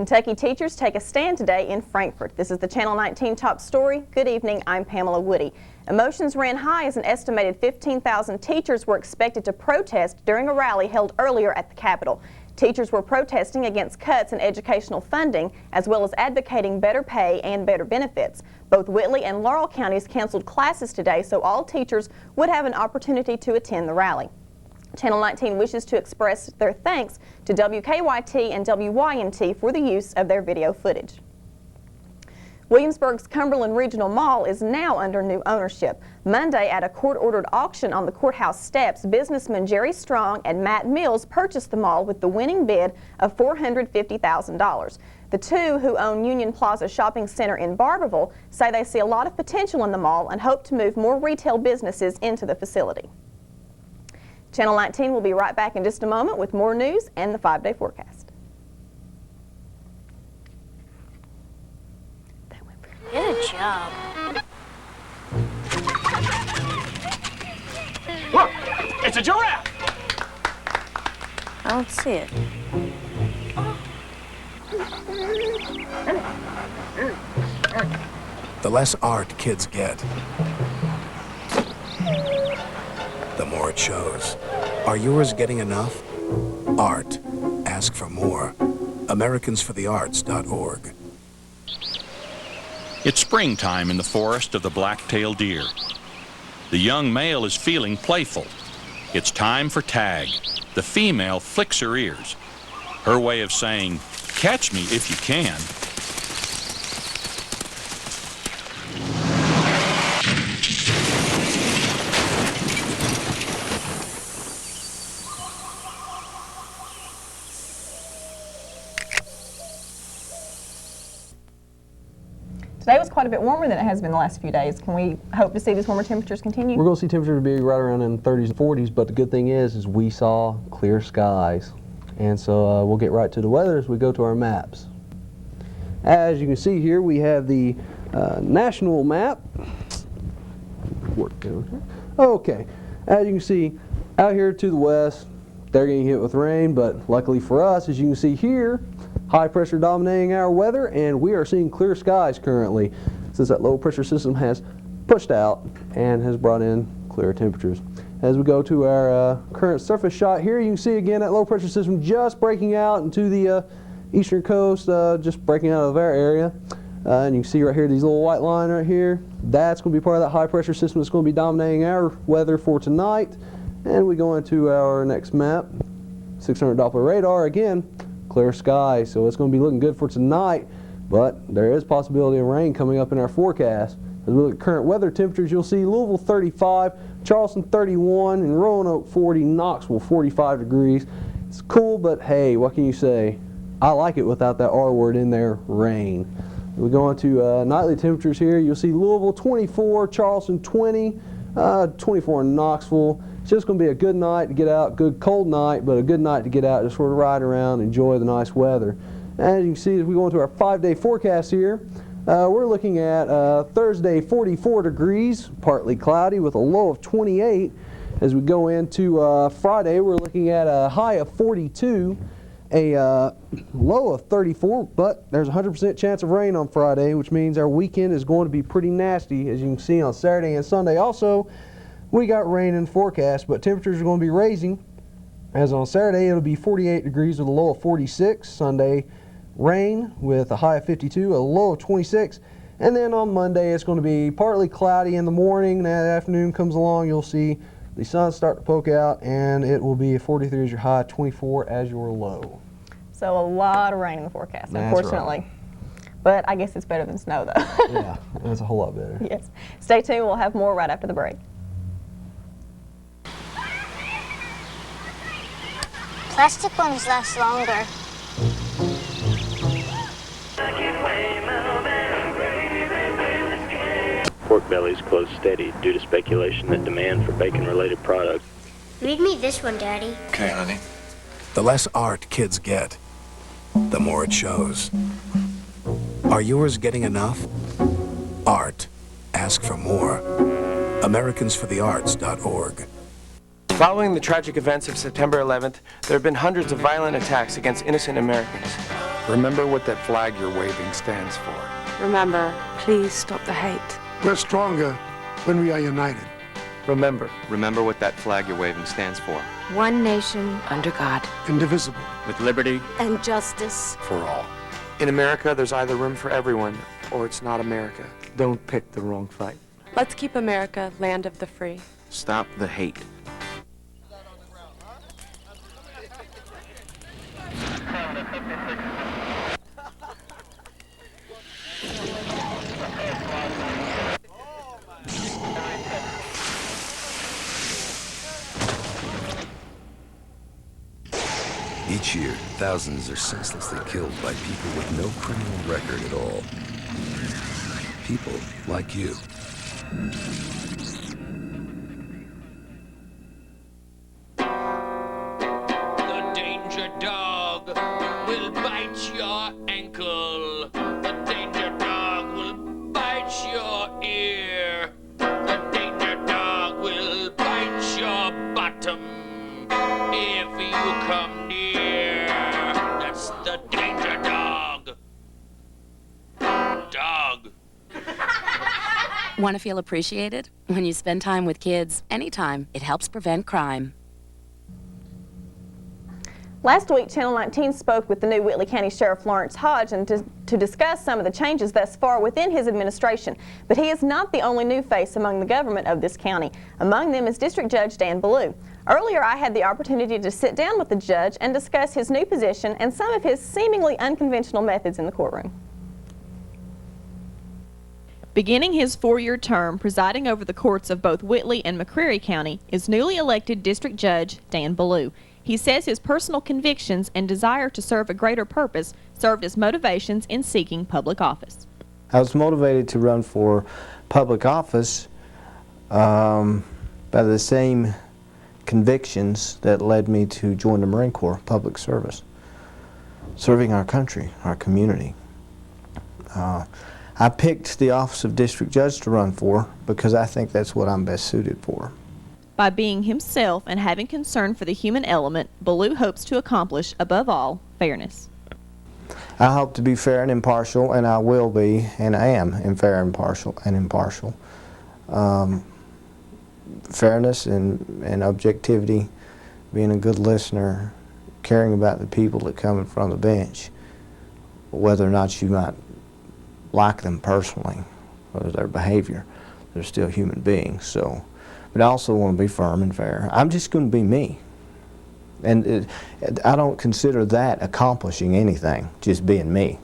Kentucky teachers take a stand today in Frankfort. This is the Channel 19 top story. Good evening, I'm Pamela Woody. Emotions ran high as an estimated 15,000 teachers were expected to protest during a rally held earlier at the Capitol. Teachers were protesting against cuts in educational funding, as well as advocating better pay and better benefits. Both Whitley and Laurel counties canceled classes today, so all teachers would have an opportunity to attend the rally. Channel 19 wishes to express their thanks to WKYT and WYMT for the use of their video footage. Williamsburg's Cumberland Regional Mall is now under new ownership. Monday, at a court-ordered auction on the courthouse steps, businessmen Jerry Strong and Matt Mills purchased the mall with the winning bid of $450,000. The two, who own Union Plaza Shopping Center in Barberville, say they see a lot of potential in the mall and hope to move more retail businesses into the facility. Channel 19 will be right back in just a moment with more news and the 5-day forecast. Good job. Look, it's a giraffe. I don't see it. The less art kids get, the more it shows. Are yours getting enough? Art. Ask for more. AmericansForTheArts.org. It's springtime in the forest of the black-tailed deer. The young male is feeling playful. It's time for tag. The female flicks her ears. Her way of saying, "Catch me if you can." Today was quite a bit warmer than it has been the last few days. Can we hope to see these warmer temperatures continue? We're going to see temperatures be right around in the 30s and 40s, but the good thing is we saw clear skies. And so we'll get right to the weather as we go to our maps. As you can see here, we have the national map. Okay, as you can see, out here to the west, they're getting hit with rain, but luckily for us, as you can see here, high pressure dominating our weather, and we are seeing clear skies currently since that low pressure system has pushed out and has brought in clear temperatures. As we go to our current surface shot here, you can see again that low pressure system just breaking out into the eastern coast, just breaking out of our area. And you can see right here these little white line right here. That's going to be part of that high pressure system that's going to be dominating our weather for tonight. And we go into our next map, 600 Doppler radar again. Clear sky, so it's going to be looking good for tonight, but there is possibility of rain coming up in our forecast. As we look at current weather temperatures, you'll see Louisville 35, Charleston 31, and Roanoke 40, Knoxville 45 degrees. It's cool, but hey, what can you say? I like it without that R word in there, rain. We go on to nightly temperatures here. You'll see Louisville 24, Charleston 20, 24 in Knoxville. It's just going to be a good night to get out, good cold night, but a good night to get out, just sort of ride around, enjoy the nice weather. As you can see, as we go into our 5-day forecast here, we're looking at Thursday 44 degrees, partly cloudy with a low of 28. As we go into Friday, we're looking at a high of 42, a low of 34, but there's a 100% chance of rain on Friday, which means our weekend is going to be pretty nasty, as you can see on Saturday and Sunday. Also, we got rain in the forecast, but temperatures are going to be raising. As on Saturday, it'll be 48 degrees with a low of 46. Sunday, rain with a high of 52, a low of 26. And then on Monday, it's going to be partly cloudy in the morning. And as the afternoon comes along, you'll see the sun start to poke out, and it will be 43 as your high, 24 as your low. So a lot of rain in the forecast, That's unfortunately. Right. But I guess it's better than snow, though. Yeah, that's a whole lot better. Yes. Stay tuned. We'll have more right after the break. Plastic ones last longer. Pork bellies close steady due to speculation that demand for bacon-related products. Read me this one, Daddy. Okay, honey. The less art kids get, the more it shows. Are yours getting enough? Art. Ask for more. AmericansForTheArts.org. Following the tragic events of September 11th, there have been hundreds of violent attacks against innocent Americans. Remember what that flag you're waving stands for. Remember, please stop the hate. We're stronger when we are united. Remember what that flag you're waving stands for. One nation under God. Indivisible. With liberty And justice. For all. In America, there's either room for everyone, or it's not America. Don't pick the wrong fight. Let's keep America land of the free. Stop the hate. Each year, thousands are senselessly killed by people with no criminal record at all. People like you. The danger dog will bite your ankle. The danger dog will bite your ear. The danger dog will bite your bottom if you come near. That's the danger dog. Dog. Want to feel appreciated? When you spend time with kids, anytime, it helps prevent crime. Last week, Channel 19 spoke with the new Whitley County Sheriff Lawrence Hodge and to discuss some of the changes thus far within his administration. But he is not the only new face among the government of this county. Among them is District Judge Dan Ballou. Earlier, I had the opportunity to sit down with the judge and discuss his new position and some of his seemingly unconventional methods in the courtroom. Beginning his 4-year term presiding over the courts of both Whitley and McCreary County is newly elected District Judge Dan Ballou. He says his personal convictions and desire to serve a greater purpose served as motivations in seeking public office. I was motivated to run for public office by the same convictions that led me to join the Marine Corps, public service, serving our country, our community. I picked the office of District Judge to run for because I think that's what I'm best suited for. By being himself and having concern for the human element, Ballou hopes to accomplish, above all, fairness. I hope to be fair and impartial, and I will be, and I am fair and impartial. Fairness and objectivity, being a good listener, caring about the people that come in front of the bench, whether or not you might like them personally, or their behavior. They're still human beings. So, but I also want to be firm and fair. I'm just going to be me. And I don't consider that accomplishing anything, just being me.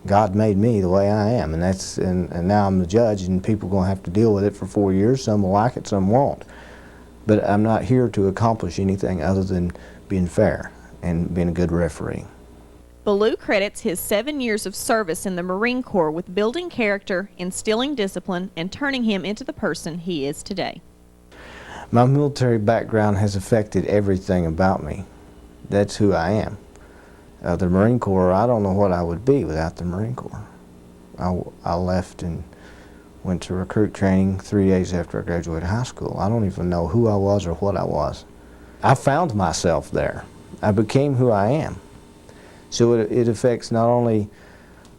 God made me the way I am, and now I'm the judge, and people are going to have to deal with it for 4 years. Some will like it, some won't. But I'm not here to accomplish anything other than being fair and being a good referee. Ballou credits his 7 years of service in the Marine Corps with building character, instilling discipline, and turning him into the person he is today. My military background has affected everything about me. That's who I am. The Marine Corps, I don't know what I would be without the Marine Corps. I left and went to recruit training 3 days after I graduated high school. I don't even know who I was or what I was. I found myself there. I became who I am. So it affects not only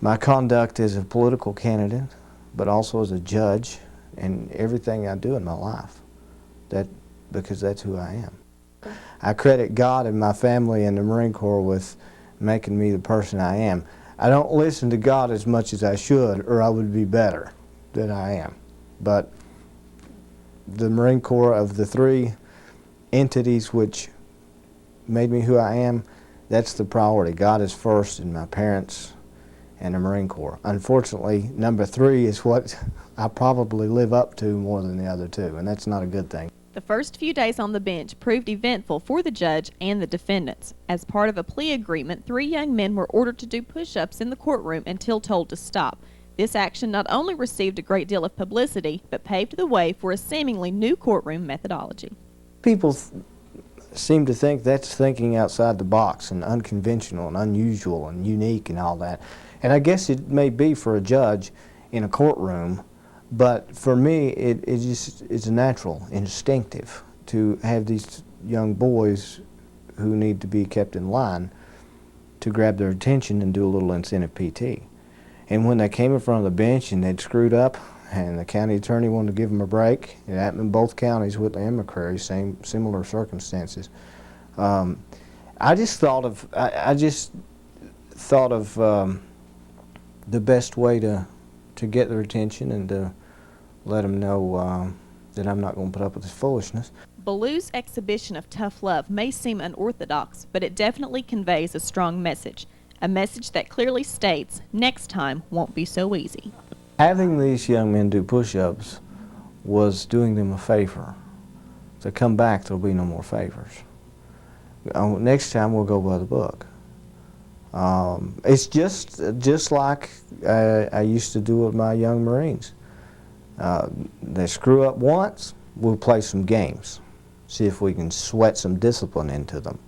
my conduct as a political candidate, but also as a judge and everything I do in my life. Because that's who I am. I credit God and my family and the Marine Corps with making me the person I am. I don't listen to God as much as I should, or I would be better than I am. But the Marine Corps, of the 3 entities which made me who I am, that's the priority. God is first, and my parents and the Marine Corps. Unfortunately, number 3 is what I probably live up to more than the other 2, and that's not a good thing. The first few days on the bench proved eventful for the judge and the defendants. As part of a plea agreement, 3 young men were ordered to do push-ups in the courtroom until told to stop. This action not only received a great deal of publicity, but paved the way for a seemingly new courtroom methodology. People seem to think that's thinking outside the box and unconventional and unusual and unique and all that. And I guess it may be for a judge in a courtroom, but for me it's natural, instinctive to have these young boys who need to be kept in line to grab their attention and do a little incentive PT. And when they came in front of the bench and they'd screwed up and the county attorney wanted to give them a break, it happened in both counties, Whitley and McCrary, similar circumstances. I just thought of the best way to get their attention and to let them know that I'm not going to put up with this foolishness. Baloo's exhibition of tough love may seem unorthodox, but it definitely conveys a strong message. A message that clearly states, next time won't be so easy. Having these young men do push-ups was doing them a favor. If they come back, there'll be no more favors. Next time we'll go by the book. It's just like I used to do with my young Marines. They screw up once, we'll play some games. See if we can sweat some discipline into them.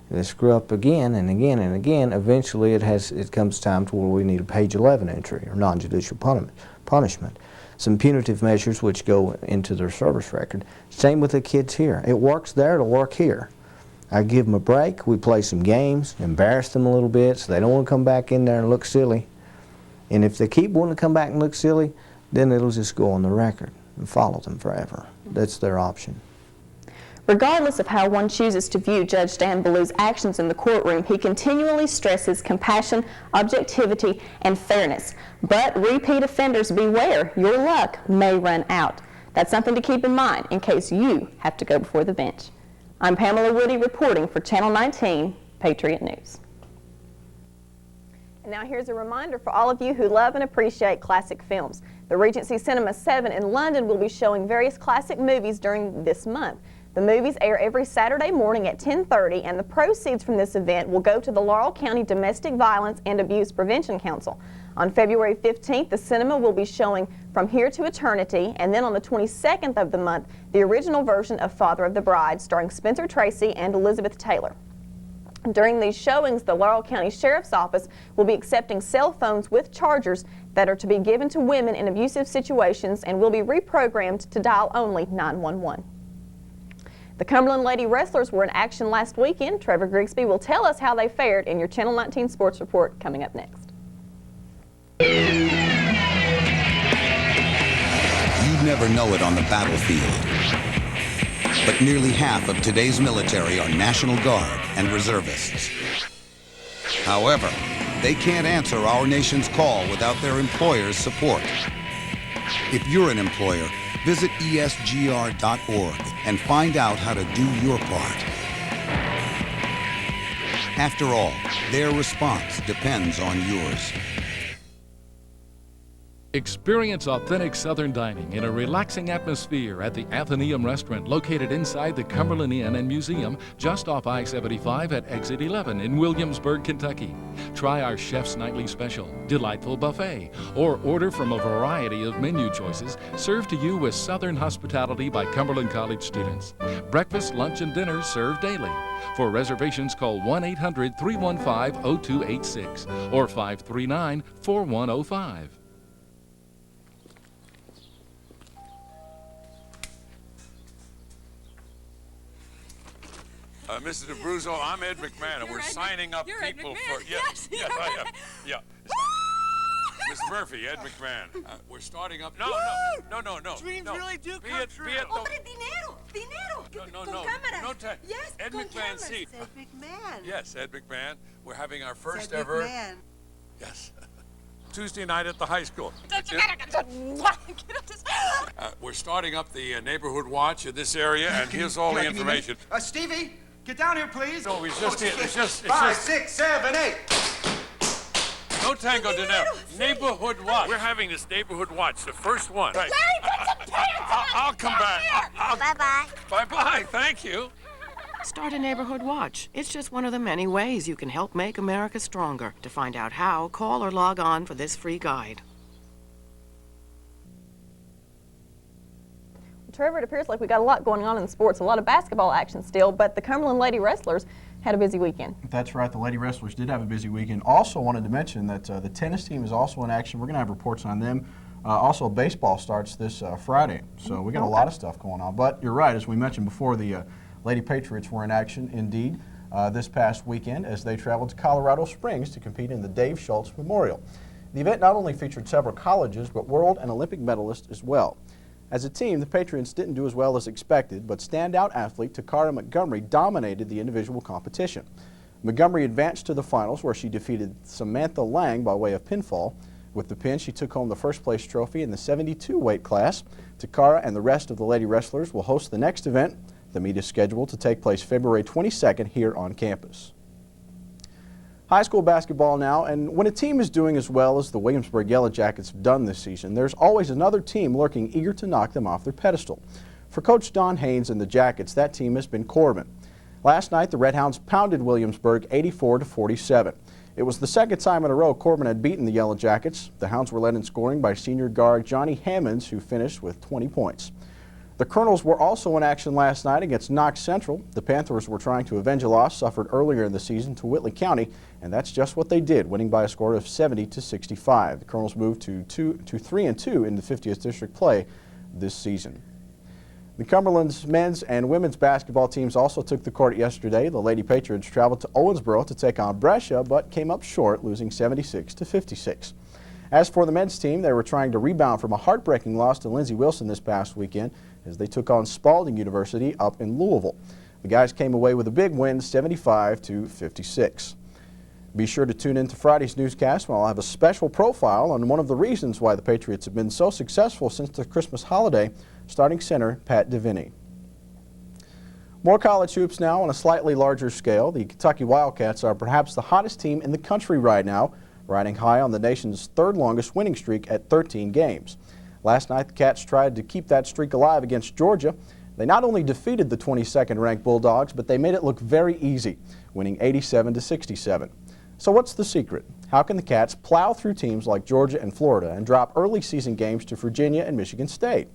They screw up again and again and again. Eventually it comes time to where we need a page 11 entry or non-judicial punishment. Some punitive measures which go into their service record. Same with the kids here. It works there, it'll work here. I give them a break, we play some games, embarrass them a little bit so they don't want to come back in there and look silly. And if they keep wanting to come back and look silly, then it'll just go on the record and follow them forever. That's their option. Regardless of how one chooses to view Judge Dan Ballou's actions in the courtroom, he continually stresses compassion, objectivity, and fairness. But repeat offenders, beware, your luck may run out. That's something to keep in mind in case you have to go before the bench. I'm Pamela Woody reporting for Channel 19 Patriot News. And now here's a reminder for all of you who love and appreciate classic films. The Regency Cinema 7 in London will be showing various classic movies during this month. The movies air every Saturday morning at 10:30, and the proceeds from this event will go to the Laurel County Domestic Violence and Abuse Prevention Council. On February 15th, the cinema will be showing From Here to Eternity, and then on the 22nd of the month, the original version of Father of the Bride, starring Spencer Tracy and Elizabeth Taylor. During these showings, the Laurel County Sheriff's Office will be accepting cell phones with chargers that are to be given to women in abusive situations and will be reprogrammed to dial only 911. The Cumberland Lady Wrestlers were in action last weekend. Trevor Grigsby will tell us how they fared in your Channel 19 Sports Report coming up next. You'd never know it on the battlefield, but nearly half of today's military are National Guard and reservists. However, they can't answer our nation's call without their employer's support. If you're an employer, visit esgr.org and find out how to do your part. After all, their response depends on yours. Experience authentic Southern dining in a relaxing atmosphere at the Athenaeum Restaurant located inside the Cumberland Inn and Museum just off I-75 at Exit 11 in Williamsburg, Kentucky. Try our chef's nightly special, delightful buffet, or order from a variety of menu choices served to you with Southern hospitality by Cumberland College students. Breakfast, lunch, and dinner served daily. For reservations, call 1-800-315-0286 or 539-4105. Mrs. Abruzzo, I'm Ed McMahon, and we're signing up people for... Yes, I am. Yeah. Miss Murphy, Ed McMahon. We're starting up... No. Dreams really do come true. Hombre, dinero. No. Yes, Ed McMahon, see. Ed McMahon. Yes, Ed McMahon. We're having our first Ed ever... McMahon. Yes. Tuesday night at the high school. We're starting up the neighborhood watch in this area, and here's all the information. Stevie, get down here, please. No, it's just 5, 6, 7, 8. No tango dinero. Neighborhood watch. We're having this neighborhood watch, the first one. Right. Larry, put some pants on. I'll come back. Bye-bye. Bye-bye. Thank you. Start a neighborhood watch. It's just one of the many ways you can help make America stronger. To find out how, call or log on for this free guide. Trevor, it appears like we got a lot going on in sports, a lot of basketball action still, but the Cumberland Lady Wrestlers had a busy weekend. That's right, the Lady Wrestlers did have a busy weekend. Also wanted to mention that the tennis team is also in action. We're going to have reports on them. Also, baseball starts this Friday, so we got a lot of stuff going on. But you're right, as we mentioned before, the Lady Patriots were in action indeed. this past weekend as they traveled to Colorado Springs to compete in the Dave Schultz Memorial. The event not only featured several colleges, but world and Olympic medalists as well. As a team, the Patriots didn't do as well as expected, but standout athlete Takara Montgomery dominated the individual competition. Montgomery advanced to the finals where she defeated Samantha Lang by way of pinfall. With the pin, she took home the first place trophy in the 72 weight class. Takara and the rest of the lady wrestlers will host the next event. The meet is scheduled to take place February 22nd here on campus. High school basketball now, and when a team is doing as well as the Williamsburg Yellow Jackets have done this season, there's always another team lurking eager to knock them off their pedestal. For Coach Don Haynes and the Jackets, that team has been Corbin. Last night, the Red Hounds pounded Williamsburg 84-47. It was the second time in a row Corbin had beaten the Yellow Jackets. The Hounds were led in scoring by senior guard Johnny Hammonds, who finished with 20 points. The Colonels were also in action last night against Knox Central. The Panthers were trying to avenge a loss suffered earlier in the season to Whitley County, and that's just what they did, winning by a score of 70-65. The Colonels moved to 3-2 in the 50th district play this season. The Cumberland's men's and women's basketball teams also took the court yesterday. The Lady Patriots traveled to Owensboro to take on Brescia, but came up short, losing 76-56. As for the men's team, they were trying to rebound from a heartbreaking loss to Lindsey Wilson this past weekend as they took on Spalding University up in Louisville. The guys came away with a big win, 75-56. Be sure to tune in to Friday's newscast when I'll have a special profile on one of the reasons why the Patriots have been so successful since the Christmas holiday, starting center Pat Deviney. More college hoops now on a slightly larger scale. The Kentucky Wildcats are perhaps the hottest team in the country right now, riding high on the nation's third longest winning streak at 13 games. Last night, the Cats tried to keep that streak alive against Georgia. They not only defeated the 22nd ranked Bulldogs, but they made it look very easy, winning 87-67. So what's the secret? How can the Cats plow through teams like Georgia and Florida and drop early season games to Virginia and Michigan State?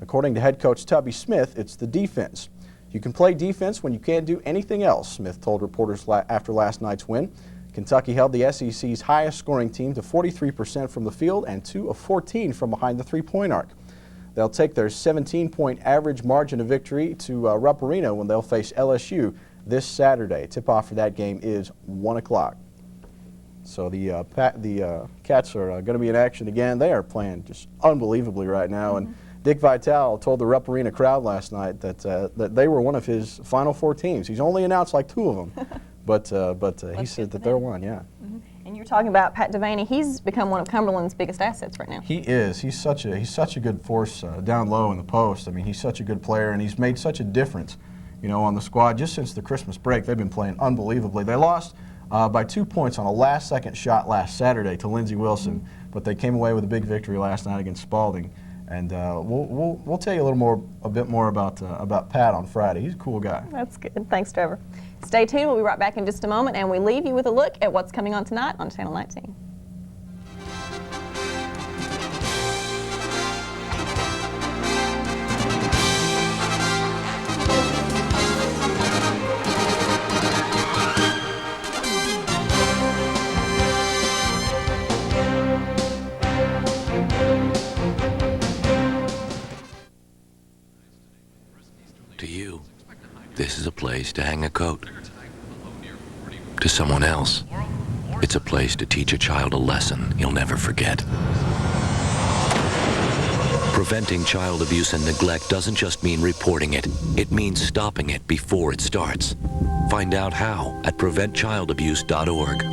According to head coach Tubby Smith, it's the defense. You can play defense when you can't do anything else, Smith told reporters after last night's win. Kentucky held the SEC's highest scoring team to 43% from the field and 2 of 14 from behind the three-point arc. They'll take their 17-point average margin of victory to Rupp Arena when they'll face LSU this Saturday. Tip-off for that game is 1 o'clock. So the Cats are going to be in action again. They are playing just unbelievably right now. And Dick Vitale told the Rupp Arena crowd last night that they were one of his Final Four teams. He's only announced like 2 of them. But he said that they're one, yeah. And you're talking about Pat Devaney. He's become one of Cumberland's biggest assets right now. He is. He's such a good force down low in the post. I mean, he's such a good player, and he's made such a difference, you know, on the squad. Just since the Christmas break, they've been playing unbelievably. They lost by 2 points on a last-second shot last Saturday to Lindsey Wilson, but they came away with a big victory last night against Spalding. And we'll tell you a bit more about Pat on Friday. He's a cool guy. That's good. Thanks, Trevor. Stay tuned. We'll be right back in just a moment, and we leave you with a look at what's coming on tonight on Channel 19. To you, this is a place to hang a coat. To someone else, it's a place to teach a child a lesson he'll never forget. Preventing child abuse and neglect doesn't just mean reporting it. It means stopping it before it starts. Find out how at preventchildabuse.org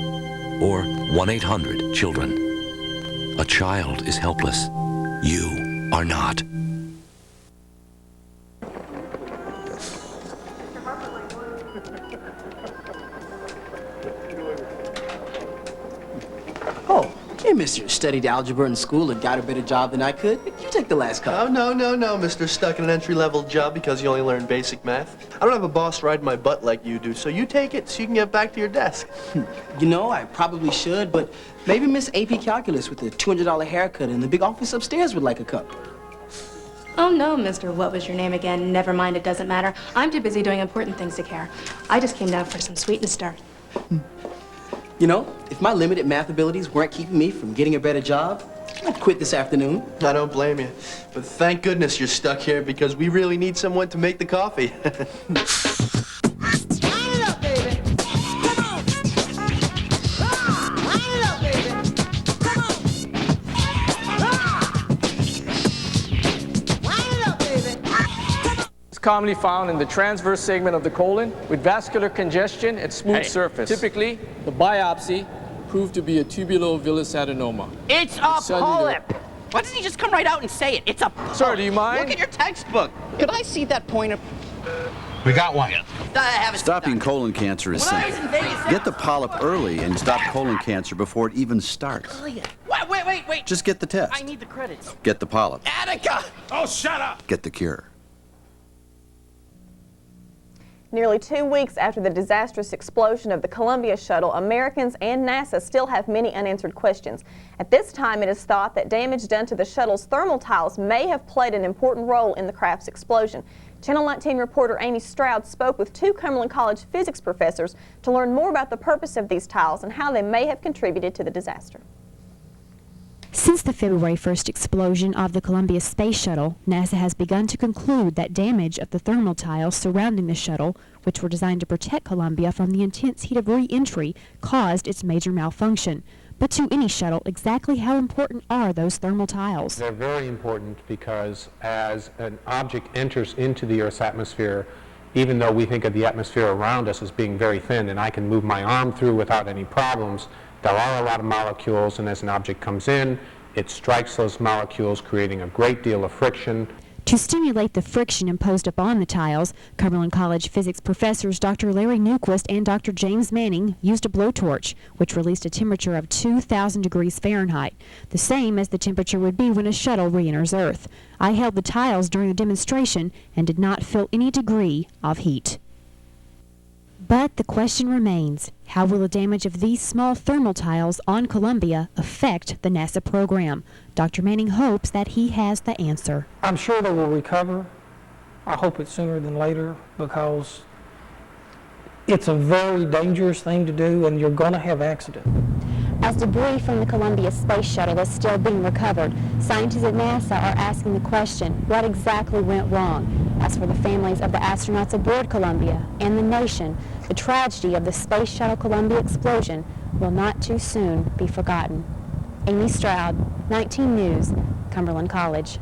or 1-800-CHILDREN. A child is helpless. You are not. Hey, mister, studied algebra in school and got a better job than I could. You took the last couple. Oh, no, mister. Stuck in an entry-level job because you only learned basic math. I don't have a boss riding my butt like you do, so you take it so you can get back to your desk. You know, I probably should, but maybe Miss AP Calculus with the $200 haircut in the big office upstairs would like a cup. Oh, no, Mr. What was your name again? Never mind, it doesn't matter. I'm too busy doing important things to care. I just came down for some sweet and stir. You know, if my limited math abilities weren't keeping me from getting a better job, I'd quit this afternoon. I don't blame you. But thank goodness you're stuck here because we really need someone to make the coffee. Turn it up, baby. commonly found in the transverse segment of the colon with vascular congestion and smooth surface. Typically, the biopsy proved to be a tubulovillous adenoma. It's a polyp. Why doesn't he just come right out and say it? It's a polyp. Sir, do you mind? Look at your textbook. Could I see that pointer? We got one. Stopping colon cancer is simple. Get the polyp early and stop colon cancer before it even starts. Wait. Just get the test. I need the credits. Get the polyp. Attica! Oh, shut up! Get the cure. Nearly 2 weeks after the disastrous explosion of the Columbia shuttle, Americans and NASA still have many unanswered questions. At this time, it is thought that damage done to the shuttle's thermal tiles may have played an important role in the craft's explosion. Channel 19 reporter Amy Stroud spoke with 2 Cumberland College physics professors to learn more about the purpose of these tiles and how they may have contributed to the disaster. Since the February 1st explosion of the Columbia Space Shuttle, NASA has begun to conclude that damage of the thermal tiles surrounding the shuttle, which were designed to protect Columbia from the intense heat of re-entry, caused its major malfunction. But to any shuttle, exactly how important are those thermal tiles? They're very important because as an object enters into the Earth's atmosphere, even though we think of the atmosphere around us as being very thin and I can move my arm through without any problems, there are a lot of molecules, and as an object comes in, it strikes those molecules, creating a great deal of friction. To stimulate the friction imposed upon the tiles, Cumberland College physics professors Dr. Larry Newquist and Dr. James Manning used a blowtorch, which released a temperature of 2,000 degrees Fahrenheit, the same as the temperature would be when a shuttle re-enters Earth. I held the tiles during the demonstration and did not feel any degree of heat. But the question remains, how will the damage of these small thermal tiles on Columbia affect the NASA program? Dr. Manning hopes that he has the answer. I'm sure they will recover. I hope it's sooner than later because it's a very dangerous thing to do and you're going to have accidents. As debris from the Columbia Space Shuttle is still being recovered, scientists at NASA are asking the question, what exactly went wrong? As for the families of the astronauts aboard Columbia and the nation, the tragedy of the Space Shuttle Columbia explosion will not too soon be forgotten. Amy Stroud, 19 News, Cumberland College.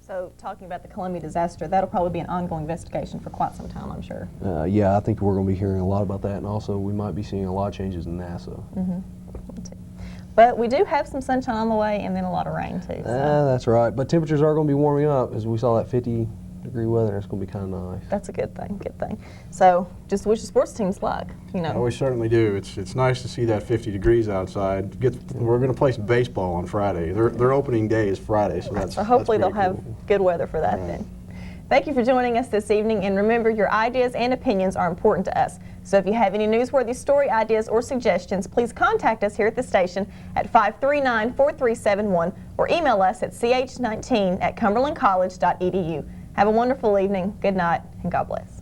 So, talking about the Columbia disaster, that'll probably be an ongoing investigation for quite some time, I'm sure. Yeah, I think we're going to be hearing a lot about that, and also we might be seeing a lot of changes in NASA. But we do have some sunshine on the way and then a lot of rain, too. So. That's right, but temperatures are going to be warming up as we saw that 50-degree weather. It's going to be kind of nice. That's a good thing, good thing. So, just wish the sports teams luck, you know. Oh, we certainly do. It's nice to see that 50 degrees outside. We're going to play some baseball on Friday. Their opening day is Friday, so that's So hopefully that's they'll have good weather for that then. Thank you for joining us this evening, and remember, your ideas and opinions are important to us. So if you have any newsworthy story ideas or suggestions, please contact us here at the station at 539-4371 or email us at ch19@cumberlandcollege.edu. Have a wonderful evening, good night, and God bless.